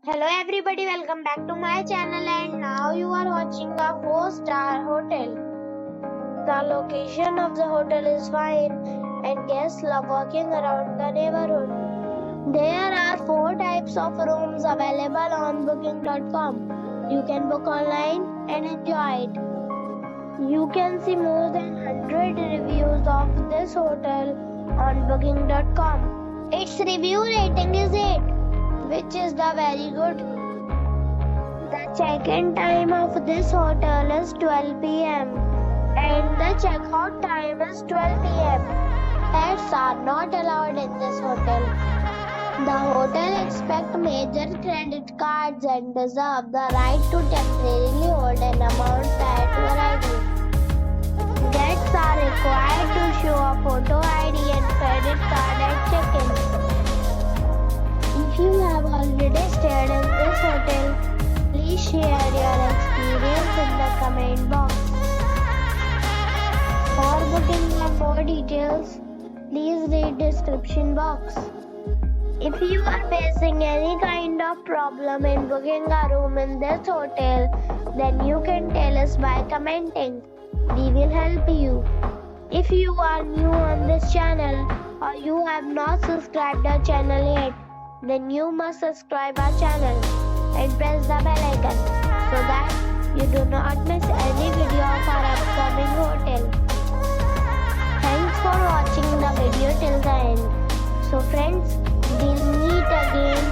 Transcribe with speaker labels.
Speaker 1: Hello everybody, welcome back to my channel and now you are watching a 4-star hotel. The location of the hotel is fine and guests love walking around the neighborhood. There are 4 types of rooms available on booking.com. You can book online and enjoy it. You can see more than 100 reviews of this hotel on booking.com. Its review rating is 8, which is the very good. The check-in time of this hotel is 12 p.m. and the check-out time is 12 p.m. Pets are not allowed in this hotel. The hotel accepts major credit cards and reserves the right to temporarily hold an amount prior to arrival. Guests are required to show a photo ID and credit card at check-in. If you have already stayed in this hotel, please share your experience in the comment box. For booking and more details, please read description box. If you are facing any kind of problem in booking a room in this hotel, then you can tell us by commenting. We will help you. If you are new on this channel or you have not subscribed our channel yet, then you must subscribe our channel and press the bell icon so that you do not miss any video of our upcoming hotel. Thanks for watching the video till the end. So friends, we'll meet again